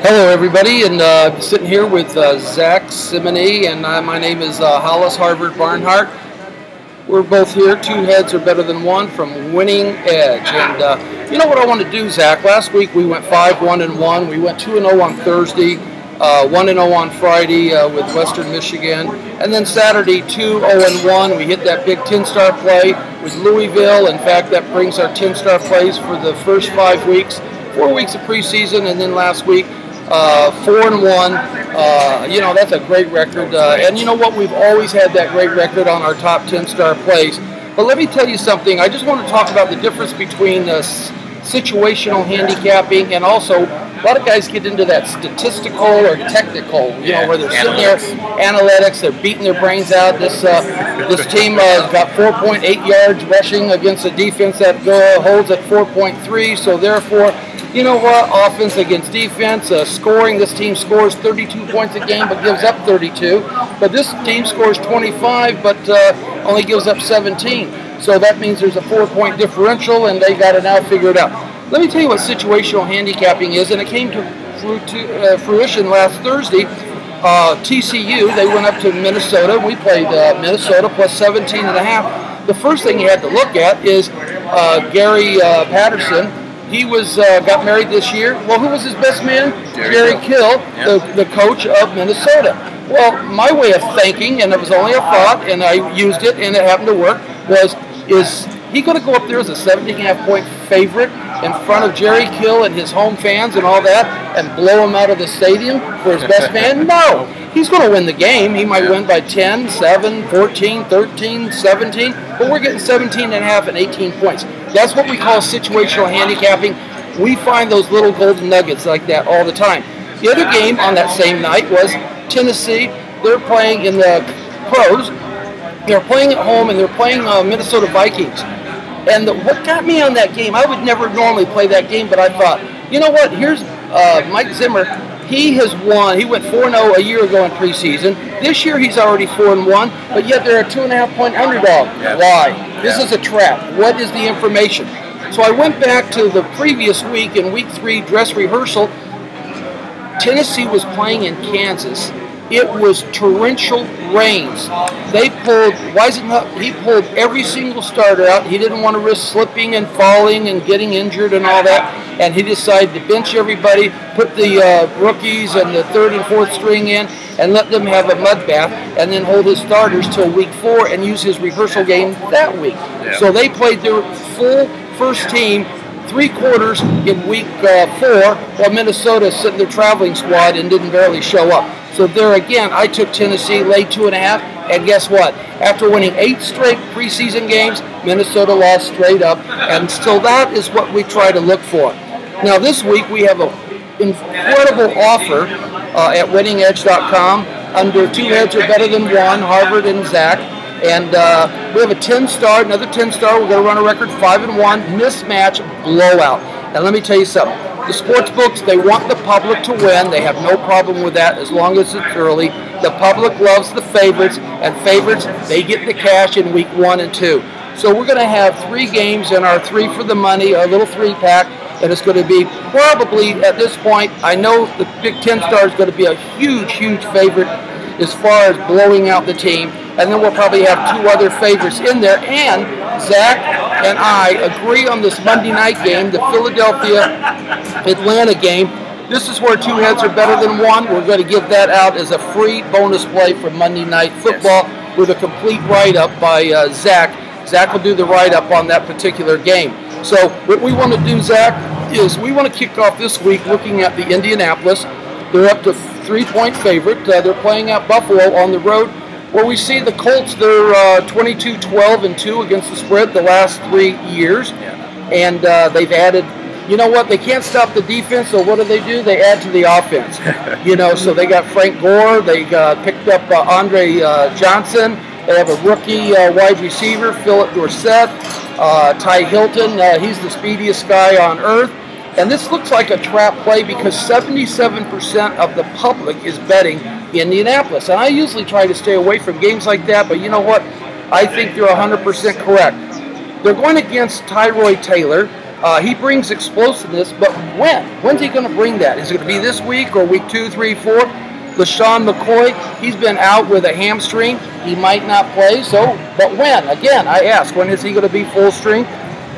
Hello everybody, and sitting here with Zack, Cimini, and my name is Hollis, Barnhart. We're both here. Two heads are better than one from Winning Edge. And you know what I want to do, Zack? Last week we went 5-1-1. We went 2-0 on Thursday, 1-0 on Friday with Western Michigan, and then Saturday 2-0-1. We hit that big 10-star play with Louisville. In fact, that brings our 10-star plays for the first 5 weeks. 4 weeks of preseason, and then last week 4-1. You know, that's a great record. And you know what? We've always had that great record on our top 10-star plays. But let me tell you something. I just want to talk about the difference between situational handicapping and also a lot of guys get into that statistical or technical, you know, where they're sitting there, analytics, they're beating their brains out. This team has got 4.8 yards rushing against a defense that holds at 4.3, so therefore, you know what, offense against defense, scoring, this team scores 32 points a game but gives up 32, but this team scores 25 but only gives up 17. So that means there's a 4-point differential, and they got to now figure it out. Let me tell you what situational handicapping is, and it came to fruition last Thursday. TCU, they went up to Minnesota. We played Minnesota plus 17.5. The first thing you had to look at is Gary Patterson. He got married this year. Well, who was his best man? Jerry Kill, the coach of Minnesota. Well, my way of thinking, and it was only a thought, and I used it, and it happened to work, is he going to go up there as a 17.5-point favorite in front of Jerry Kill and his home fans and all that and blow him out of the stadium for his best man? No. He's going to win the game. He might win by 10, 7, 14, 13, 17, but we're getting 17.5 and 18 points. That's what we call situational handicapping. We find those little golden nuggets like that all the time. The other game on that same night was Tennessee. They're playing in the pros. They're playing at home, and they're playing Minnesota Vikings. And what got me on that game, I would never normally play that game, but I thought, you know what, here's Mike Zimmer. He has won. He went 4-0 a year ago in preseason. This year he's already 4-1, but yet they're a 2.5-point underdog. Why? This is a trap. What is the information? So I went back to the previous week in week 3 dress rehearsal. Tennessee was playing in Kansas. It was torrential rains. They pulled, he pulled every single starter out. He didn't want to risk slipping and falling and getting injured and all that. And he decided to bench everybody, put the rookies and the 3rd and 4th string in, and let them have a mud bath, and then hold his starters till week 4 and use his rehearsal game that week. So they played their full first team 3 quarters in week 4, while Minnesota sent their traveling squad and didn't barely show up. So there again, I took Tennessee, laid 2.5, and guess what? After winning 8 straight preseason games, Minnesota lost straight up, and so that is what we try to look for. Now this week we have an incredible offer at winningedge.com under Two Heads Are Better Than One, Harvard and Zack. And we have a 10-star, another 10-star. We're going to run a record 5-1 mismatch blowout. Now let me tell you something. The sports books, they want the public to win. They have no problem with that as long as it's early. The public loves the favorites, and favorites, they get the cash in week 1 and 2. So we're going to have 3 games in our 3 for the money, a little 3-pack, and it's going to be probably at this point, I know the Big 10-star is going to be a huge, huge favorite as far as blowing out the team. And then we'll probably have 2 other favorites in there. And Zack and I agree on this Monday night game, the Philadelphia-Atlanta game. This is where 2 heads are better than one. We're going to give that out as a free bonus play for Monday Night Football with a complete write-up by Zack. Zack will do the write-up on that particular game. So what we want to do, Zack, is we want to kick off this week looking at the Indianapolis. They're up to 3-point favorite. They're playing at Buffalo on the road, where we see the Colts, they're 22-12-2 against the spread the last 3 years. And they've added, you know what, they can't stop the defense, so what do? They add to the offense. You know, so they got Frank Gore, they picked up Andre Johnson, they have a rookie wide receiver, Philip Dorsett, Ty Hilton, he's the speediest guy on earth. And this looks like a trap play because 77% of the public is betting Indianapolis. And I usually try to stay away from games like that, but you know what? I think they're 100% correct. They're going against Tyrod Taylor, He brings explosiveness, but when? When's he going to bring that? Is it going to be this week or week 2, 3, 4? LaShawn McCoy, he's been out with a hamstring. He might not play, but when? Again, I ask, when is he going to be full strength?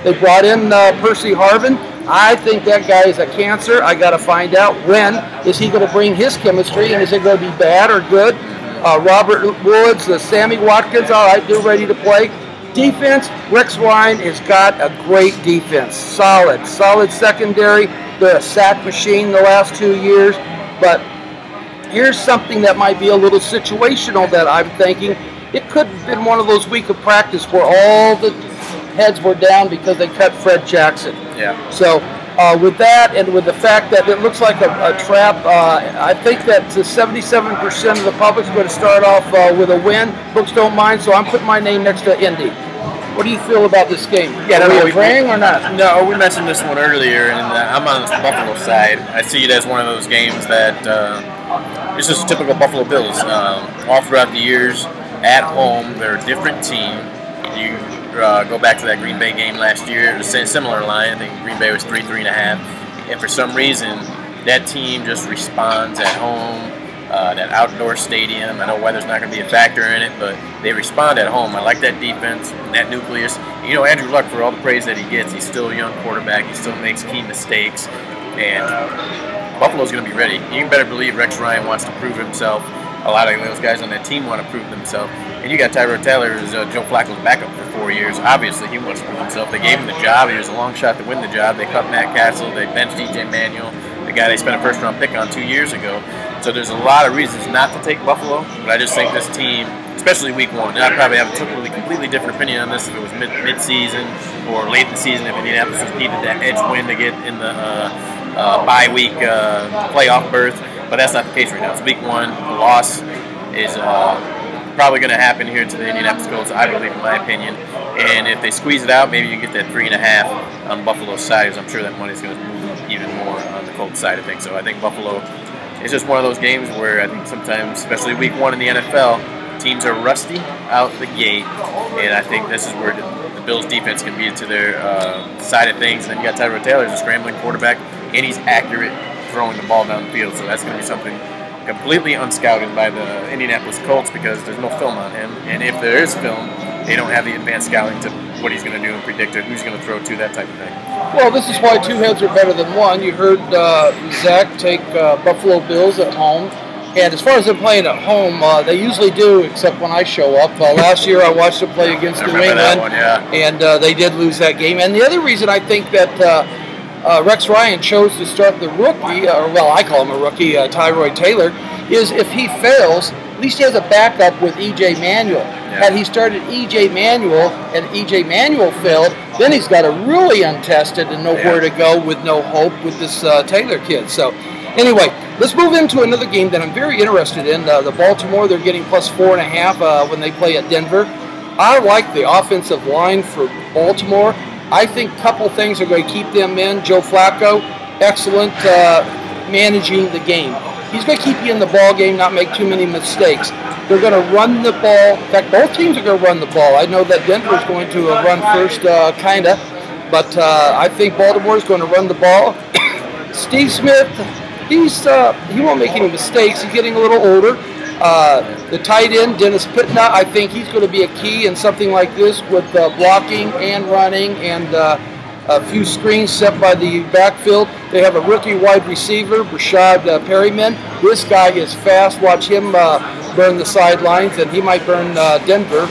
They brought in Percy Harvin. I think that guy is a cancer. I got to find out when is he going to bring his chemistry, and is it going to be bad or good? Robert Woods, Sammy Watkins, all right, they're ready to play. Defense, Rex Ryan has got a great defense. Solid secondary. They're a sack machine the last 2 years. But here's something that might be a little situational that I'm thinking. It could have been one of those weeks of practice where all the heads were down because they cut Fred Jackson. Yeah. So with that, and with the fact that it looks like a trap, I think that 77% of the public's going to start off with a win. Books don't mind, so I'm putting my name next to Indy. What do you feel about this game? Yeah, Are we agreeing or not? No, we mentioned this one earlier, and I'm on the Buffalo side. I see it as one of those games that it's just typical Buffalo Bills. All throughout the years, at home, they're a different team. You go back to that Green Bay game last year, it was a similar line. I think Green Bay was 3.5. And for some reason, that team just responds at home. That outdoor stadium, I know weather's not going to be a factor in it, but they respond at home. I like that defense, that nucleus. You know, Andrew Luck, for all the praise that he gets, he's still a young quarterback. He still makes key mistakes. And Buffalo's going to be ready. You can better believe Rex Ryan wants to prove himself. A lot of those guys on that team want to prove themselves. And you got Tyrod Taylor, who's Joe Flacco's backup for 4 years. Obviously, he wants to prove himself. They gave him the job. He was a long shot to win the job. They cut Matt Castle. They benched E.J. Manuel, the guy they spent a first-round pick on 2 years ago. So there's a lot of reasons not to take Buffalo, but I just think this team, especially week 1, and I'd probably have a completely different opinion on this if it was mid-season or late in the season if Indianapolis needed that edge win to get in the bye-week playoff berth, but that's not the case right now. It's week 1. The loss is probably going to happen here to the Indianapolis Colts, I believe, in my opinion. And if they squeeze it out, maybe you get that 3.5 on Buffalo's side, because I'm sure that money's going to move even more on the Colts side of things. So I think Buffalo, it's just one of those games where I think sometimes, especially week 1 in the NFL, teams are rusty out the gate, and I think this is where the Bills' defense can be to their side of things. And then you got Tyrod Taylor, who's a scrambling quarterback, and he's accurate throwing the ball down the field, so that's going to be something completely unscouted by the Indianapolis Colts because there's no film on him, and if there is film, they don't have the advanced scouting to what he's going to do and predict it, who's going to throw to, that type of thing. Well, this is why 2 heads are better than 1. You heard Zack take Buffalo Bills at home. And as far as them playing at home, they usually do, except when I show up. Last year I watched them play against New England, and they did lose that game. And the other reason I think that Rex Ryan chose to start the rookie, I call him a rookie, Tyrod Taylor, is if he fails, at least he has a backup with E.J. Manuel. Had he started E.J. Manuel and E.J. Manuel failed, then he's got a really untested and nowhere to go with no hope with this Taylor kid. So anyway, let's move into another game that I'm very interested in. The Baltimore, they're getting plus 4.5 when they play at Denver. I like the offensive line for Baltimore. I think a couple things are going to keep them in. Joe Flacco, excellent managing the game. He's going to keep you in the ball game, not make too many mistakes. They're going to run the ball. In fact, both teams are going to run the ball. I know that Denver is going to run first, kind of, but I think Baltimore is going to run the ball. Steve Smith, he won't make any mistakes. He's getting a little older. The tight end, Dennis Pittman, I think he's going to be a key in something like this with blocking and running and a few screens set by the backfield. They have a rookie wide receiver, Rashad Perryman. This guy is fast. Watch him burn the sidelines, and he might burn Denver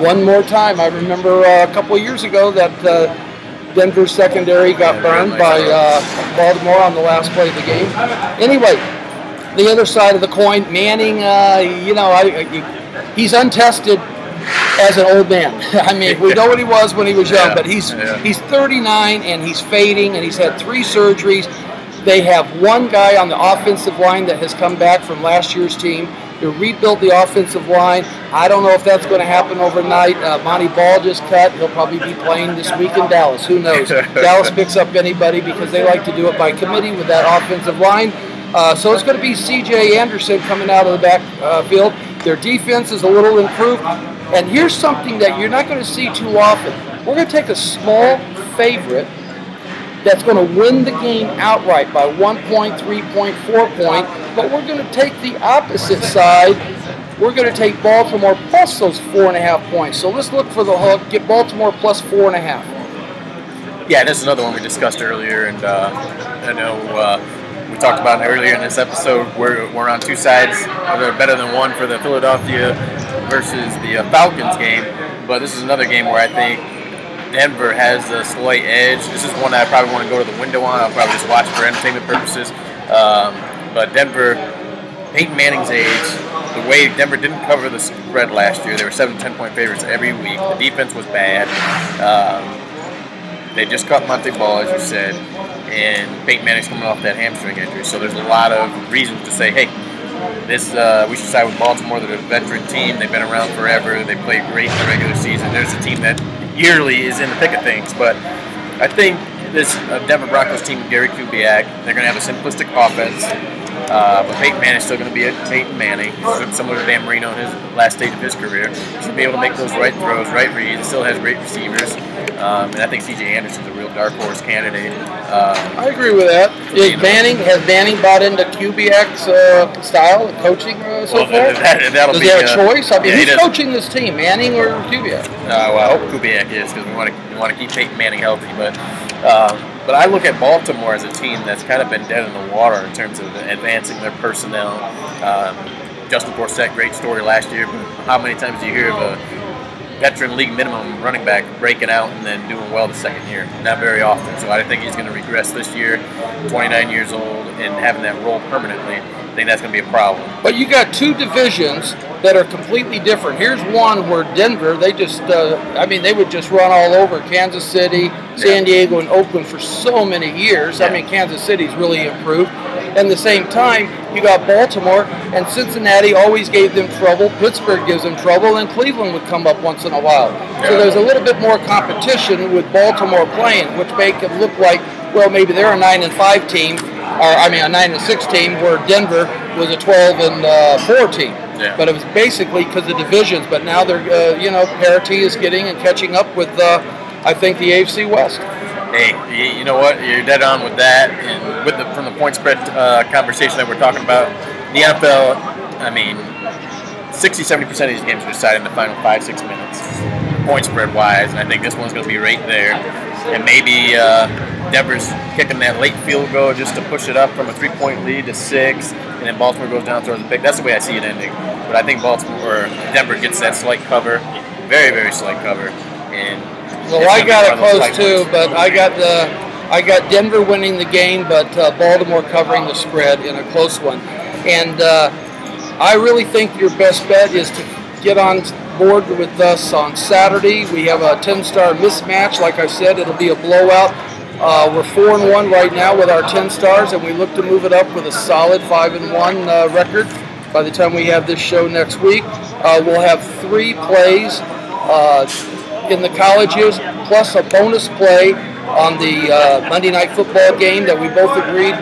one more time. I remember a couple of years ago that Denver's secondary got burned by Baltimore on the last play of the game. Anyway, the other side of the coin, Manning, he's untested as an old man. I mean, we know what he was when he was young, but he's 39 and he's fading, and he's had 3 surgeries. They have one guy on the offensive line that has come back from last year's team. They rebuilt the offensive line. I don't know if that's going to happen overnight. Monty Ball just cut. He'll probably be playing this week in Dallas. Who knows? Dallas picks up anybody because they like to do it by committee with that offensive line. So it's going to be C.J. Anderson coming out of the backfield. Their defense is a little improved. And here's something that you're not going to see too often. We're going to take a small favorite that's going to win the game outright by 1 point, 3 point, 4 point. But we're going to take the opposite side. We're going to take Baltimore plus those 4.5 points. So let's look for the hook. Get Baltimore plus 4.5. Yeah, this is another one we discussed earlier, and I know we talked about it earlier in this episode. We're on two sides that are better than one for the Philadelphia versus the Falcons game, but this is another game where I think Denver has a slight edge. This is one that I probably want to go to the window on. I'll probably just watch for entertainment purposes. But Denver, Peyton Manning's age, the way Denver didn't cover the spread last year, they were 7-10 point favorites every week. The defense was bad. They just cut Monte Ball, as you said, and Peyton Manning's coming off that hamstring injury. So there's a lot of reasons to say, hey, we should side with Baltimore. They're a veteran team. They've been around forever. They play great in the regular season. There's a team that yearly is in the thick of things. But I think this Denver Broncos team, Gary Kubiak, they're going to have a simplistic offense. But Peyton Manning's still going to be a Peyton Manning, similar to Dan Marino in his last stage of his career. He's going to be able to make those right throws, right reads. He still has great receivers. And I think C.J. Anderson's a real dark horse candidate. I agree with that. Has Manning bought into Kubiak's style of coaching so far? Does he have a choice? I mean, who's coaching this team, Manning or Kubiak? Well, I hope Kubiak is, because we want to keep Peyton Manning healthy. But I look at Baltimore as a team that's kind of been dead in the water in terms of advancing their personnel. Justin Forsett, great story last year, but how many times do you hear of a veteran league minimum running back breaking out and then doing well the second year? Not very often. So I think he's going to regress this year, 29 years old, and having that role permanently. I think that's going to be a problem. But you got two divisions that are completely different. Here's one where Denver, they would just run all over Kansas City, San Diego, and Oakland for so many years. I mean, Kansas City's really improved. At the same time, you got Baltimore, and Cincinnati always gave them trouble. Pittsburgh gives them trouble, and Cleveland would come up once in a while. So there's a little bit more competition with Baltimore playing, which make it look like, well, maybe they're a 9-5 team, a 9-6 team, where Denver was a 12-4 team. Yeah. But it was basically because of divisions. But now they're, parity is getting and catching up with, I think, the AFC West. Hey, you know what? You're dead on with that. And from the point spread conversation that we're talking about, the NFL, 60-70% of these games are decided in the final 5-6 minutes, point spread wise. And I think this one's going to be right there. And maybe Denver's kicking that late field goal just to push it up from a 3-point lead to 6, and then Baltimore goes down, throws a pick. That's the way I see it ending. But I think Denver gets that slight cover, very, very slight cover. And well, I got it close too, but I got Denver winning the game, but Baltimore covering the spread in a close one. And I really think your best bet is to get on board with us on Saturday. We have a 10-star mismatch. Like I said, it'll be a blowout. We're 4-1 right now with our 10 stars, and we look to move it up with a solid 5-1 record by the time we have this show next week. We'll have 3 plays in the colleges, plus a bonus play on the Monday Night Football game that we both agreed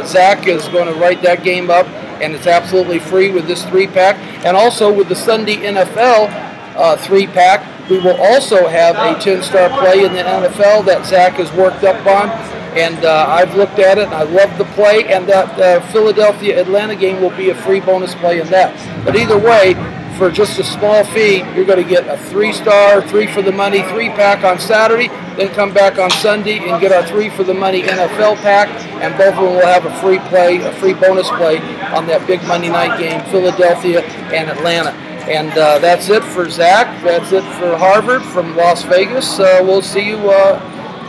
Zack is going to write that game up, and it's absolutely free with this 3-pack. And also with the Sunday NFL 3-pack, we will also have a 10-star play in the NFL that Zack has worked up on, and I've looked at it, and I love the play, and that Philadelphia-Atlanta game will be a free bonus play in that. But either way, for just a small fee, you're going to get a 3-star, 3 for the money 3-pack on Saturday, then come back on Sunday and get our 3 for the money NFL pack, and both of them will have a free play, a free bonus play on that big Monday night game, Philadelphia and Atlanta. And that's it for Zack. That's it for Harvard from Las Vegas. We'll see you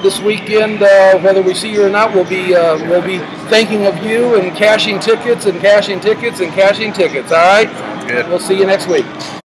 this weekend. Whether we see you or not, we'll be thinking of you and cashing tickets and cashing tickets and cashing tickets. All right. Good. We'll see you next week.